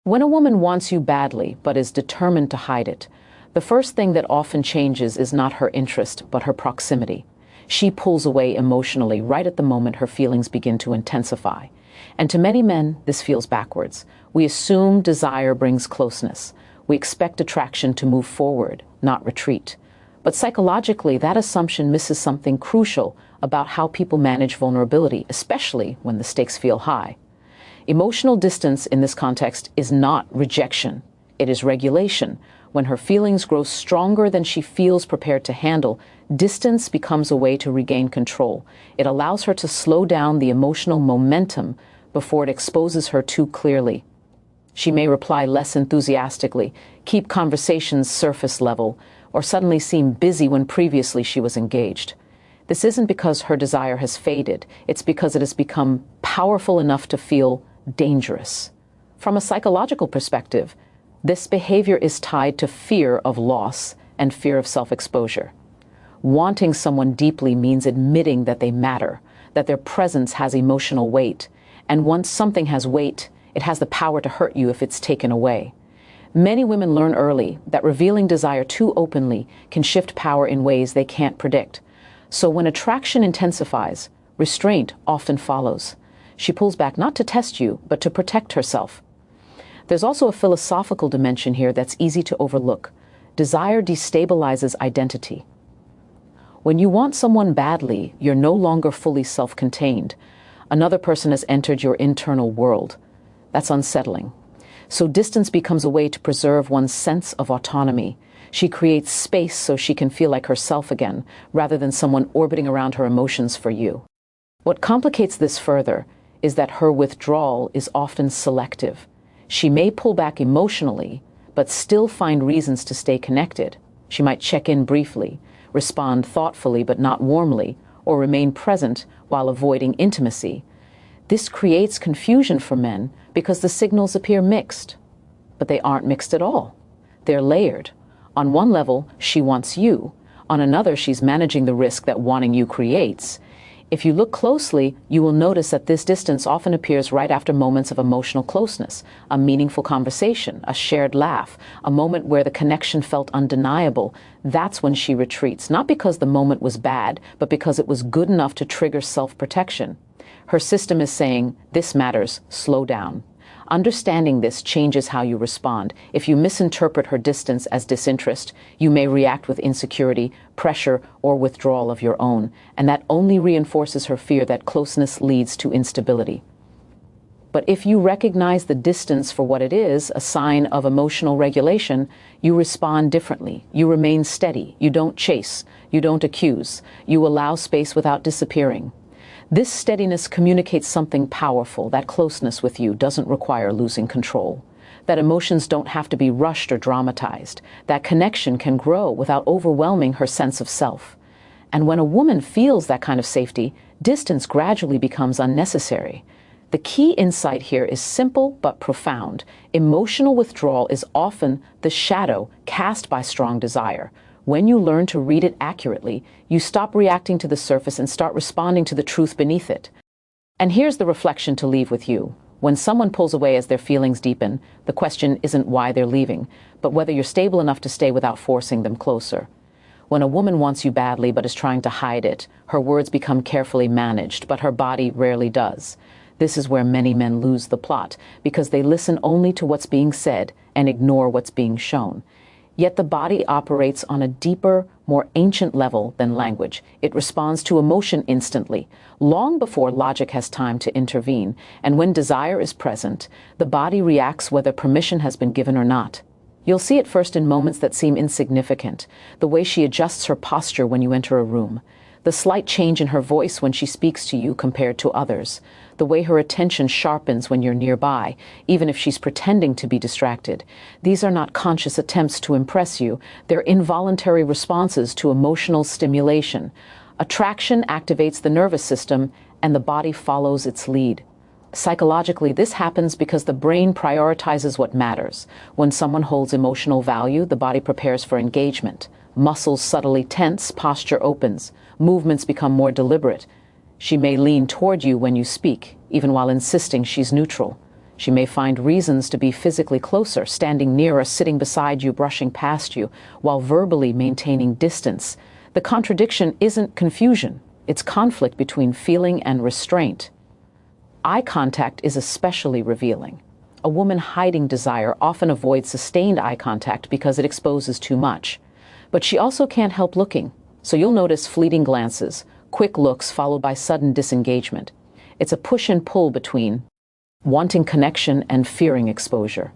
When a woman wants you badly but is determined to hide it, the first thing that often changes is not her interest, but her proximity. She pulls away emotionally right at the moment her feelings begin to intensify. And to many men, this feels backwards. We assume desire brings closeness. We expect attraction to move forward, not retreat. But psychologically, that assumption misses something crucial about how people manage vulnerability, especially when the stakes feel high. Emotional distance in this context is not rejection. It is regulation. When her feelings grow stronger than she feels prepared to handle, distance becomes a way to regain control. It allows her to slow down the emotional momentum before it exposes her too clearly. She may reply less enthusiastically, keep conversations surface level, or suddenly seem busy when previously she was engaged. This isn't because her desire has faded. It's because it has become powerful enough to feel dangerous. From a psychological perspective, this behavior is tied to fear of loss and fear of self-exposure. Wanting someone deeply means admitting that they matter, that their presence has emotional weight, and once something has weight, it has the power to hurt you if it's taken away. Many women learn early that revealing desire too openly can shift power in ways they can't predict. So when attraction intensifies, restraint often follows. She pulls back not to test you, but to protect herself. There's also a philosophical dimension here that's easy to overlook. Desire destabilizes identity. When you want someone badly, you're no longer fully self-contained. Another person has entered your internal world. That's unsettling. So distance becomes a way to preserve one's sense of autonomy. She creates space so she can feel like herself again, rather than someone orbiting around her emotions for you. What complicates this further is that her withdrawal is often selective. She may pull back emotionally, but still find reasons to stay connected. She might check in briefly, respond thoughtfully but not warmly, or remain present while avoiding intimacy. This creates confusion for men because the signals appear mixed. But they aren't mixed at all. They're layered. On one level, she wants you. On another, she's managing the risk that wanting you creates. If you look closely, you will notice that this distance often appears right after moments of emotional closeness, a meaningful conversation, a shared laugh, a moment where the connection felt undeniable. That's when she retreats, not because the moment was bad, but because it was good enough to trigger self-protection. Her system is saying, this matters, slow down. Understanding this changes how you respond. If you misinterpret her distance as disinterest, you may react with insecurity, pressure, or withdrawal of your own, and that only reinforces her fear that closeness leads to instability. But if you recognize the distance for what it is, a sign of emotional regulation, you respond differently. You remain steady. You don't chase. You don't accuse. You allow space without disappearing. This steadiness communicates something powerful, that closeness with you doesn't require losing control, that emotions don't have to be rushed or dramatized, that connection can grow without overwhelming her sense of self. And when a woman feels that kind of safety, distance gradually becomes unnecessary. The key insight here is simple but profound. Emotional withdrawal is often the shadow cast by strong desire. When you learn to read it accurately, you stop reacting to the surface and start responding to the truth beneath it. And here's the reflection to leave with you. When someone pulls away as their feelings deepen, the question isn't why they're leaving, but whether you're stable enough to stay without forcing them closer. When a woman wants you badly but is trying to hide it, her words become carefully managed, but her body rarely does. This is where many men lose the plot, because they listen only to what's being said and ignore what's being shown. Yet the body operates on a deeper, more ancient level than language. It responds to emotion instantly, long before logic has time to intervene. And when desire is present, the body reacts whether permission has been given or not. You'll see it first in moments that seem insignificant, the way she adjusts her posture when you enter a room, the slight change in her voice when she speaks to you compared to others, the way her attention sharpens when you're nearby, even if she's pretending to be distracted. These are not conscious attempts to impress you. They're involuntary responses to emotional stimulation. Attraction activates the nervous system, and the body follows its lead. Psychologically, this happens because the brain prioritizes what matters. When someone holds emotional value, the body prepares for engagement. Muscles subtly tense, posture opens, movements become more deliberate. She may lean toward you when you speak, even while insisting she's neutral. She may find reasons to be physically closer, standing nearer, sitting beside you, brushing past you, while verbally maintaining distance. The contradiction isn't confusion. It's conflict between feeling and restraint. Eye contact is especially revealing. A woman hiding desire often avoids sustained eye contact because it exposes too much. But she also can't help looking, so you'll notice fleeting glances, quick looks followed by sudden disengagement. It's a push and pull between wanting connection and fearing exposure.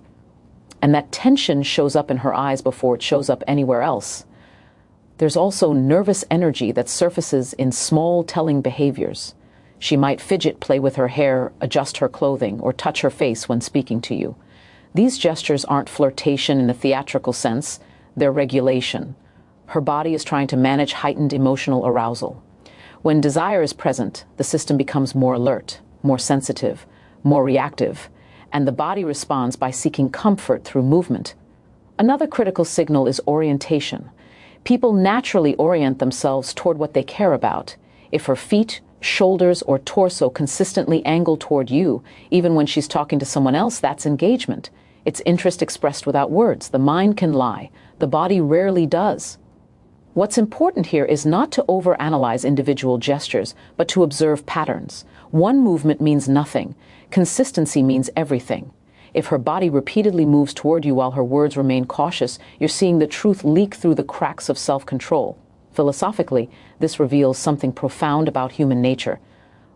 And that tension shows up in her eyes before it shows up anywhere else. There's also nervous energy that surfaces in small, telling behaviors. She might fidget, play with her hair, adjust her clothing, or touch her face when speaking to you. These gestures aren't flirtation in the theatrical sense, they're regulation. Her body is trying to manage heightened emotional arousal. When desire is present, the system becomes more alert, more sensitive, more reactive, and the body responds by seeking comfort through movement. Another critical signal is orientation. People naturally orient themselves toward what they care about. If her feet, shoulders, or torso consistently angle toward you, even when she's talking to someone else, that's engagement. It's interest expressed without words. The mind can lie. The body rarely does. What's important here is not to overanalyze individual gestures, but to observe patterns. One movement means nothing. Consistency means everything. If her body repeatedly moves toward you while her words remain cautious, you're seeing the truth leak through the cracks of self-control. Philosophically, this reveals something profound about human nature.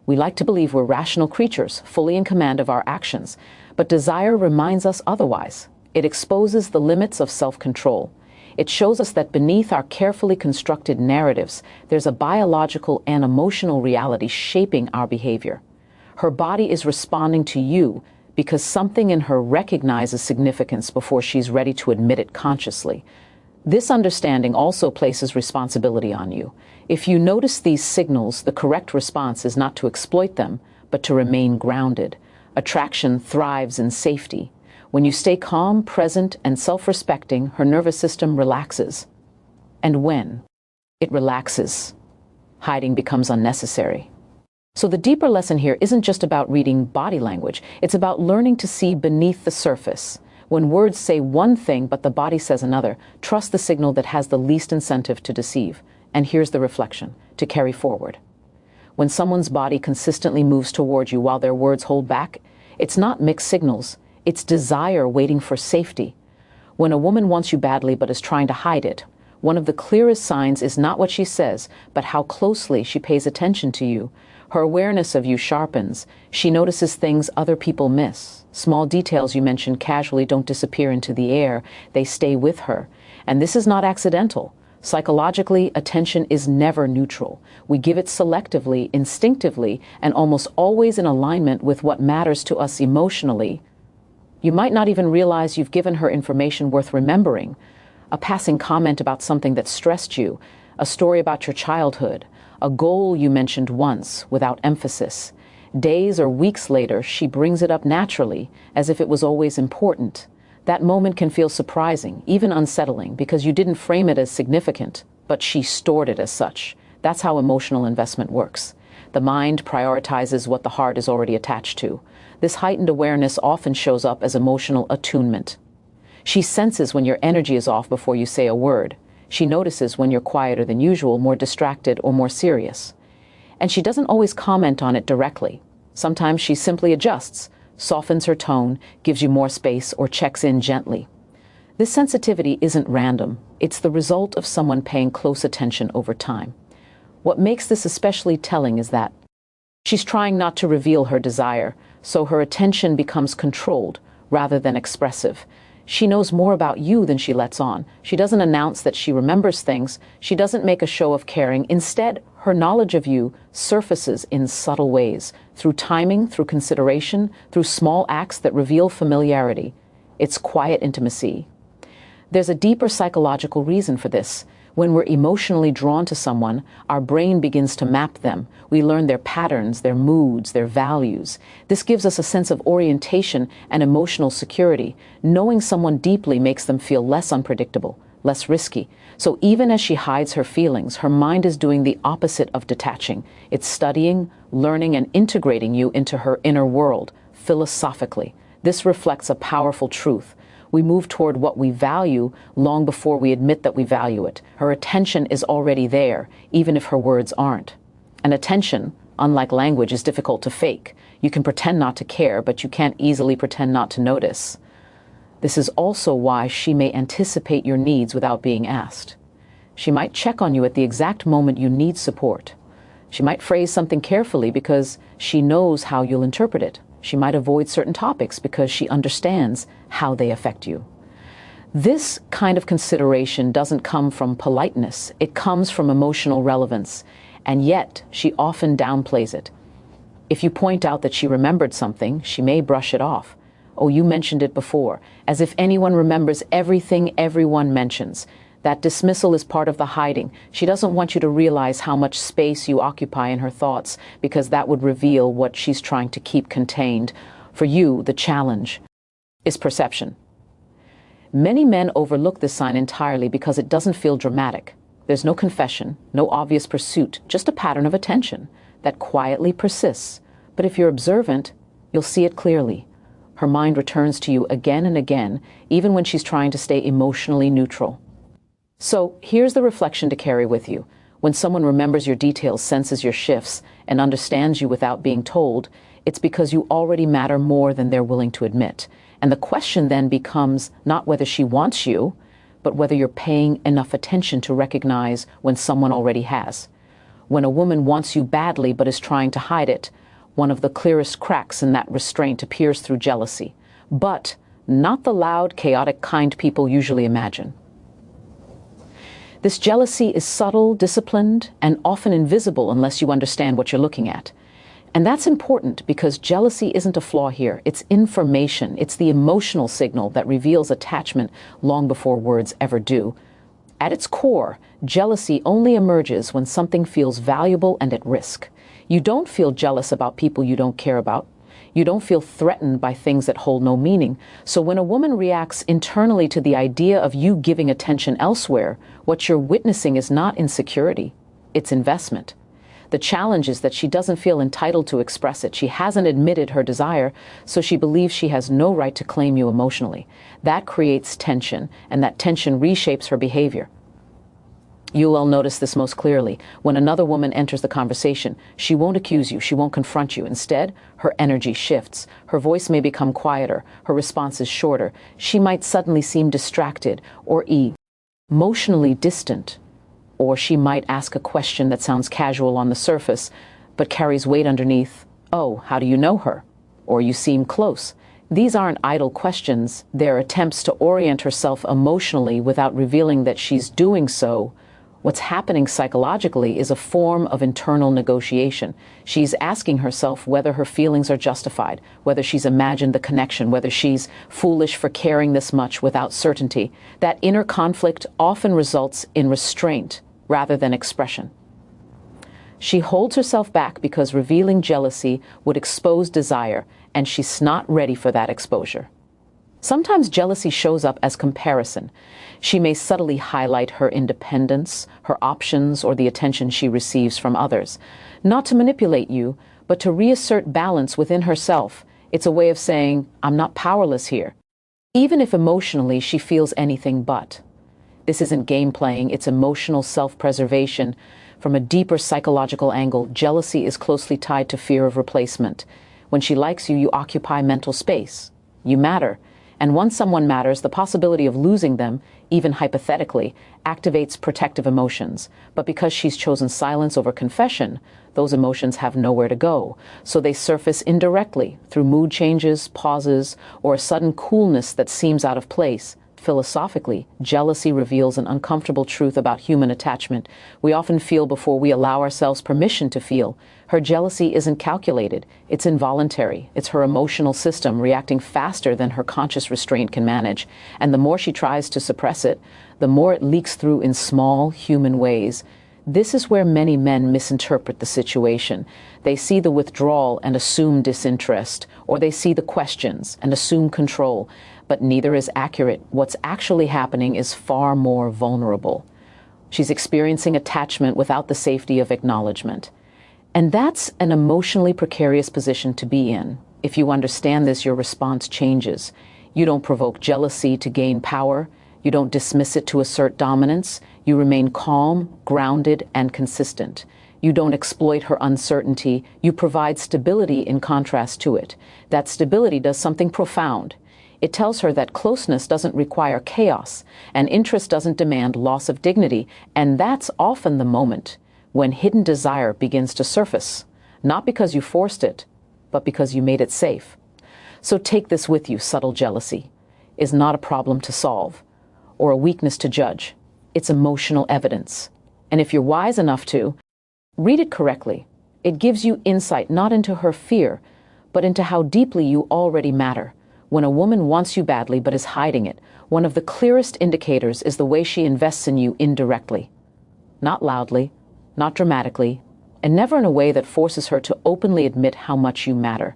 We like to believe we're rational creatures, fully in command of our actions, but desire reminds us otherwise. It exposes the limits of self-control. It shows us that beneath our carefully constructed narratives, there's a biological and emotional reality shaping our behavior. Her body is responding to you because something in her recognizes significance before she's ready to admit it consciously. This understanding also places responsibility on you. If you notice these signals, the correct response is not to exploit them, but to remain grounded. Attraction thrives in safety. When you stay calm, present, and self-respecting, her nervous system relaxes. And when it relaxes, hiding becomes unnecessary. So the deeper lesson here isn't just about reading body language. It's about learning to see beneath the surface. When words say one thing but the body says another, trust the signal that has the least incentive to deceive. And here's the reflection, to carry forward. When someone's body consistently moves toward you while their words hold back, it's not mixed signals. It's desire waiting for safety. When a woman wants you badly but is trying to hide it, one of the clearest signs is not what she says, but how closely she pays attention to you. Her awareness of you sharpens. She notices things other people miss. Small details you mention casually don't disappear into the air. They stay with her. And this is not accidental. Psychologically, attention is never neutral. We give it selectively, instinctively, and almost always in alignment with what matters to us emotionally. You might not even realize you've given her information worth remembering. A passing comment about something that stressed you, a story about your childhood, a goal you mentioned once without emphasis. Days or weeks later, she brings it up naturally, as if it was always important. That moment can feel surprising, even unsettling, because you didn't frame it as significant, but she stored it as such. That's how emotional investment works. The mind prioritizes what the heart is already attached to. This heightened awareness often shows up as emotional attunement. She senses when your energy is off before you say a word. She notices when you're quieter than usual, more distracted, or more serious. And she doesn't always comment on it directly. Sometimes she simply adjusts, softens her tone, gives you more space, or checks in gently. This sensitivity isn't random. It's the result of someone paying close attention over time. What makes this especially telling is that she's trying not to reveal her desire, so her attention becomes controlled rather than expressive. She knows more about you than she lets on. She doesn't announce that she remembers things. She doesn't make a show of caring. Instead, her knowledge of you surfaces in subtle ways, through timing, through consideration, through small acts that reveal familiarity. It's quiet intimacy. There's a deeper psychological reason for this. When we're emotionally drawn to someone, our brain begins to map them. We learn their patterns, their moods, their values. This gives us a sense of orientation and emotional security. Knowing someone deeply makes them feel less unpredictable, less risky. So even as she hides her feelings, her mind is doing the opposite of detaching. It's studying, learning, and integrating you into her inner world, philosophically, This reflects a powerful truth. We move toward what we value long before we admit that we value it. Her attention is already there, even if her words aren't. And attention, unlike language, is difficult to fake. You can pretend not to care, but you can't easily pretend not to notice. This is also why she may anticipate your needs without being asked. She might check on you at the exact moment you need support. She might phrase something carefully because she knows how you'll interpret it. She might avoid certain topics because she understands how they affect you. This kind of consideration doesn't come from politeness. It comes from emotional relevance, and yet she often downplays it. If you point out that she remembered something, she may brush it off. "Oh, you mentioned it before," as if anyone remembers everything everyone mentions. That dismissal is part of the hiding. She doesn't want you to realize how much space you occupy in her thoughts, because that would reveal what she's trying to keep contained. For you, the challenge is perception. Many men overlook this sign entirely because it doesn't feel dramatic. There's no confession, no obvious pursuit, just a pattern of attention that quietly persists. But if you're observant, you'll see it clearly. Her mind returns to you again and again, even when she's trying to stay emotionally neutral. So here's the reflection to carry with you. When someone remembers your details, senses your shifts, and understands you without being told, it's because you already matter more than they're willing to admit. And the question then becomes not whether she wants you, but whether you're paying enough attention to recognize when someone already has. When a woman wants you badly but is trying to hide it, one of the clearest cracks in that restraint appears through jealousy. But not the loud, chaotic kind people usually imagine. This jealousy is subtle, disciplined, and often invisible unless you understand what you're looking at. And that's important because jealousy isn't a flaw here. It's information. It's the emotional signal that reveals attachment long before words ever do. At its core, jealousy only emerges when something feels valuable and at risk. You don't feel jealous about people you don't care about. You don't feel threatened by things that hold no meaning. So when a woman reacts internally to the idea of you giving attention elsewhere, what you're witnessing is not insecurity, it's investment. The challenge is that she doesn't feel entitled to express it. She hasn't admitted her desire, so she believes she has no right to claim you emotionally. That creates tension, and that tension reshapes her behavior. You will notice this most clearly. When another woman enters the conversation, she won't accuse you, she won't confront you. Instead, her energy shifts. Her voice may become quieter, her response is shorter. She might suddenly seem distracted or emotionally distant. Or she might ask a question that sounds casual on the surface, but carries weight underneath. "Oh, how do you know her?" Or "You seem close." These aren't idle questions. They're attempts to orient herself emotionally without revealing that she's doing so. What's happening psychologically is a form of internal negotiation. She's asking herself whether her feelings are justified, whether she's imagined the connection, whether she's foolish for caring this much without certainty. That inner conflict often results in restraint rather than expression. She holds herself back because revealing jealousy would expose desire, and she's not ready for that exposure. Sometimes jealousy shows up as comparison. She may subtly highlight her independence, her options, or the attention she receives from others. Not to manipulate you, but to reassert balance within herself. It's a way of saying, "I'm not powerless here," even if emotionally she feels anything but. This isn't game playing, it's emotional self-preservation. From a deeper psychological angle, jealousy is closely tied to fear of replacement. When she likes you, you occupy mental space. You matter. And once someone matters, the possibility of losing them, even hypothetically, activates protective emotions. But because she's chosen silence over confession, those emotions have nowhere to go. So they surface indirectly through mood changes, pauses, or a sudden coolness that seems out of place. Philosophically, jealousy reveals an uncomfortable truth about human attachment. We often feel before we allow ourselves permission to feel. Her jealousy isn't calculated, it's involuntary. It's her emotional system reacting faster than her conscious restraint can manage. And the more she tries to suppress it, the more it leaks through in small, human ways. This is where many men misinterpret the situation. They see the withdrawal and assume disinterest, or they see the questions and assume control. But neither is accurate. What's actually happening is far more vulnerable. She's experiencing attachment without the safety of acknowledgement. And that's an emotionally precarious position to be in. If you understand this, your response changes. You don't provoke jealousy to gain power. You don't dismiss it to assert dominance. You remain calm, grounded, and consistent. You don't exploit her uncertainty. You provide stability in contrast to it. That stability does something profound. It tells her that closeness doesn't require chaos, and interest doesn't demand loss of dignity, and that's often the moment when hidden desire begins to surface, not because you forced it, but because you made it safe. So take this with you: subtle jealousy is not a problem to solve or a weakness to judge. It's emotional evidence. And if you're wise enough to read it correctly, it gives you insight not into her fear, but into how deeply you already matter. When a woman wants you badly but is hiding it, one of the clearest indicators is the way she invests in you indirectly. Not loudly, not dramatically, and never in a way that forces her to openly admit how much you matter.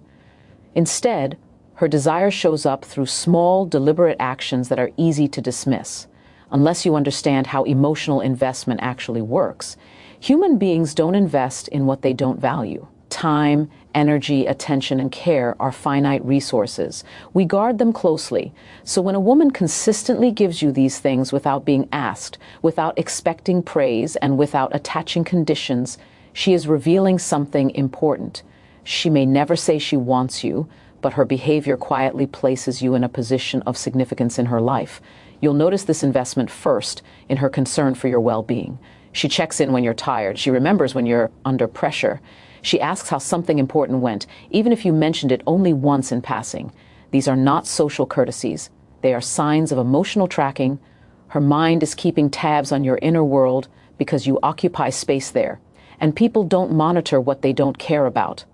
Instead, her desire shows up through small, deliberate actions that are easy to dismiss. Unless you understand how emotional investment actually works, human beings don't invest in what they don't value. Time, energy, attention, and care are finite resources. We guard them closely. So when a woman consistently gives you these things without being asked, without expecting praise, and without attaching conditions, she is revealing something important. She may never say she wants you, but her behavior quietly places you in a position of significance in her life. You'll notice this investment first in her concern for your well-being. She checks in when you're tired. She remembers when you're under pressure. She asks how something important went, even if you mentioned it only once in passing. These are not social courtesies. They are signs of emotional tracking. Her mind is keeping tabs on your inner world because you occupy space there. And people don't monitor what they don't care about.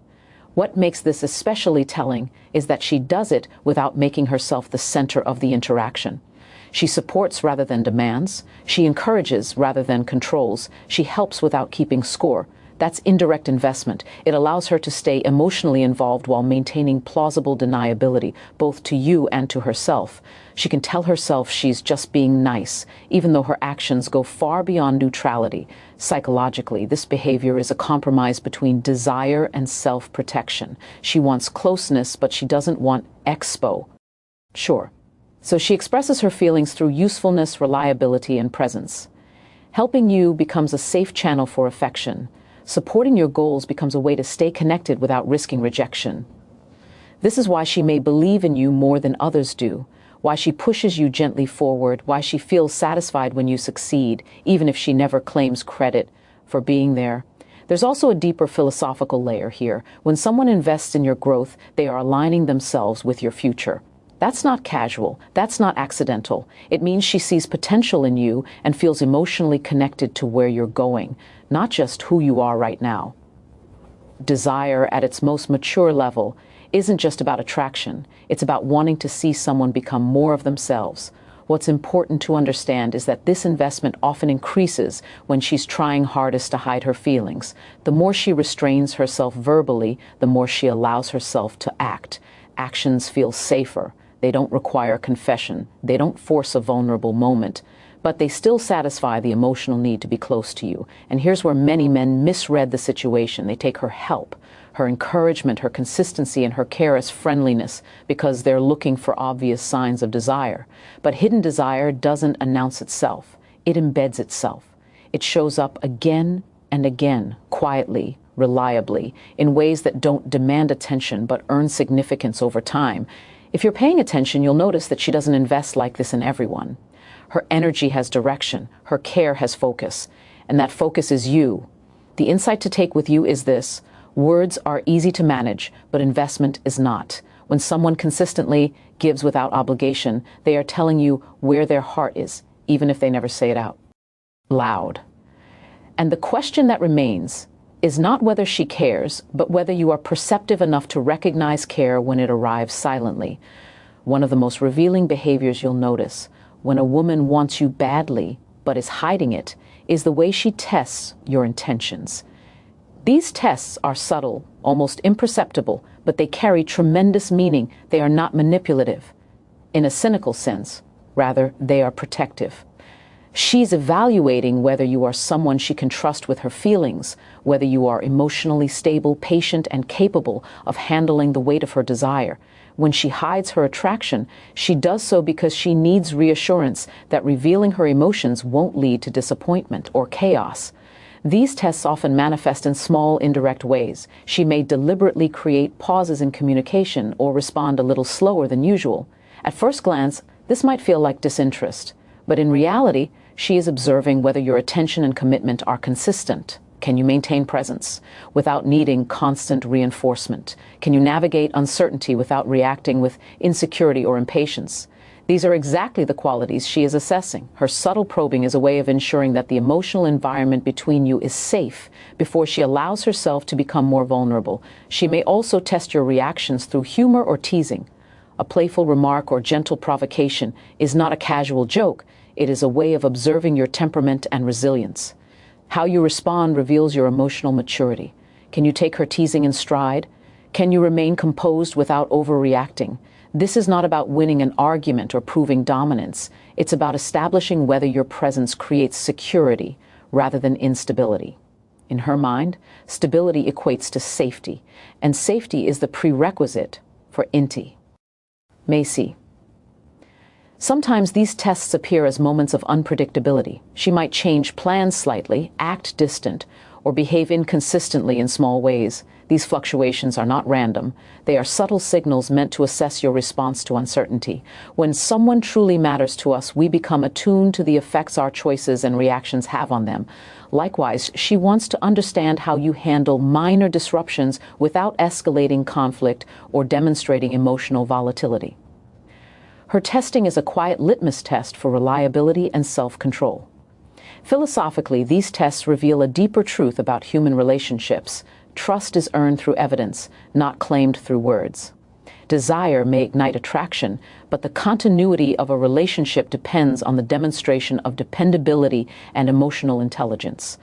What makes this especially telling is that she does it without making herself the center of the interaction. She supports rather than demands. She encourages rather than controls. She helps without keeping score. That's indirect investment. It allows her to stay emotionally involved while maintaining plausible deniability, both to you and to herself. She can tell herself she's just being nice, even though her actions go far beyond neutrality. Psychologically, this behavior is a compromise between desire and self-protection. She wants closeness, but she doesn't want expo. Sure. So she expresses her feelings through usefulness, reliability, and presence. Helping you becomes a safe channel for affection. Supporting your goals becomes a way to stay connected without risking rejection. This is why she may believe in you more than others do, why she pushes you gently forward, why she feels satisfied when you succeed, even if she never claims credit for being there. There's also a deeper philosophical layer here. When someone invests in your growth, they are aligning themselves with your future. That's not casual. That's not accidental. It means she sees potential in you and feels emotionally connected to where you're going, not just who you are right now. Desire at its most mature level isn't just about attraction. It's about wanting to see someone become more of themselves. What's important to understand is that this investment often increases when she's trying hardest to hide her feelings. The more she restrains herself verbally, the more she allows herself to act. Actions feel safer. They don't require confession. They don't force a vulnerable moment, but they still satisfy the emotional need to be close to you. And here's where many men misread the situation. They take her help, her encouragement, her consistency, and her care as friendliness because they're looking for obvious signs of desire. But hidden desire doesn't announce itself. It embeds itself. It shows up again and again, quietly, reliably, in ways that don't demand attention but earn significance over time. If you're paying attention, you'll notice that she doesn't invest like this in everyone. Her energy has direction, her care has focus, and that focus is you. The insight to take with you is this: words are easy to manage, but investment is not. When someone consistently gives without obligation, they are telling you where their heart is, even if they never say it out loud. And the question that remains is not whether she cares, but whether you are perceptive enough to recognize care when it arrives silently. One of the most revealing behaviors you'll notice when a woman wants you badly but is hiding it is the way she tests your intentions. These tests are subtle, almost imperceptible, but they carry tremendous meaning. They are not manipulative in a cynical sense. Rather, they are protective. She's evaluating whether you are someone she can trust with her feelings, whether you are emotionally stable, patient, and capable of handling the weight of her desire. When she hides her attraction, she does so because she needs reassurance that revealing her emotions won't lead to disappointment or chaos. These tests often manifest in small, indirect ways. She may deliberately create pauses in communication or respond a little slower than usual. At first glance, this might feel like disinterest, but in reality, she is observing whether your attention and commitment are consistent. Can you maintain presence without needing constant reinforcement? Can you navigate uncertainty without reacting with insecurity or impatience? These are exactly the qualities she is assessing. Her subtle probing is a way of ensuring that the emotional environment between you is safe before she allows herself to become more vulnerable. She may also test your reactions through humor or teasing. A playful remark or gentle provocation is not a casual joke. It is a way of observing your temperament and resilience. How you respond reveals your emotional maturity. Can you take her teasing in stride? Can you remain composed without overreacting? This is not about winning an argument or proving dominance. It's about establishing whether your presence creates security rather than instability. In her mind, stability equates to safety, and safety is the prerequisite for inti. Macy. Sometimes these tests appear as moments of unpredictability. She might change plans slightly, act distant, or behave inconsistently in small ways. These fluctuations are not random. They are subtle signals meant to assess your response to uncertainty. When someone truly matters to us, we become attuned to the effects our choices and reactions have on them. Likewise, she wants to understand how you handle minor disruptions without escalating conflict or demonstrating emotional volatility. Her testing is a quiet litmus test for reliability and self-control. Philosophically, these tests reveal a deeper truth about human relationships. Trust is earned through evidence, not claimed through words. Desire may ignite attraction, but the continuity of a relationship depends on the demonstration of dependability and emotional intelligence.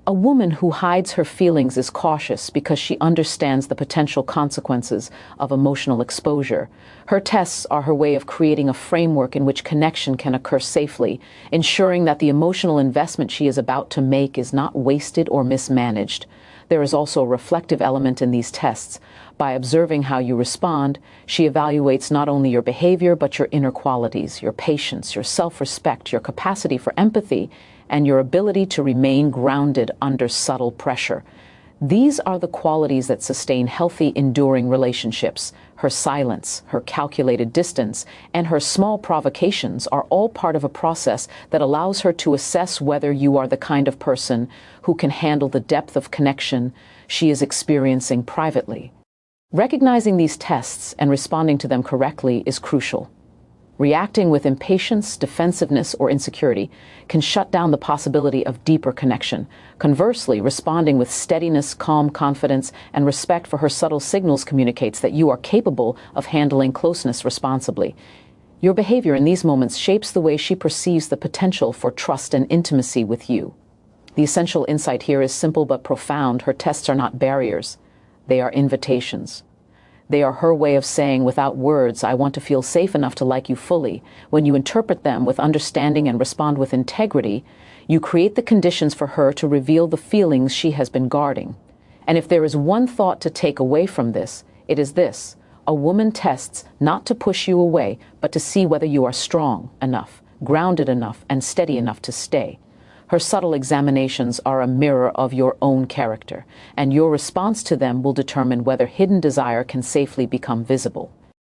A woman who hides her feelings is cautious because she understands the potential consequences of emotional exposure. Her tests are her way of creating a framework in which connection can occur safely, ensuring that the emotional investment she is about to make is not wasted or mismanaged. There is also a reflective element in these tests. By observing how you respond, she evaluates not only your behavior but your inner qualities, your patience, your self-respect, your capacity for empathy, and your ability to remain grounded under subtle pressure. These are the qualities that sustain healthy, enduring relationships. Her silence, her calculated distance, and her small provocations are all part of a process that allows her to assess whether you are the kind of person who can handle the depth of connection she is experiencing privately. Recognizing these tests and responding to them correctly is crucial. Reacting with impatience, defensiveness, or insecurity can shut down the possibility of deeper connection. Conversely, responding with steadiness, calm confidence, and respect for her subtle signals communicates that you are capable of handling closeness responsibly. Your behavior in these moments shapes the way she perceives the potential for trust and intimacy with you. The essential insight here is simple but profound. Her tests are not barriers. They are invitations. They are her way of saying, without words, I want to feel safe enough to like you fully. When you interpret them with understanding and respond with integrity, you create the conditions for her to reveal the feelings she has been guarding. And if there is one thought to take away from this, it is this: a woman tests not to push you away, but to see whether you are strong enough, grounded enough, and steady enough to stay. Her subtle examinations are a mirror of your own character, and your response to them will determine whether hidden desire can safely become visible.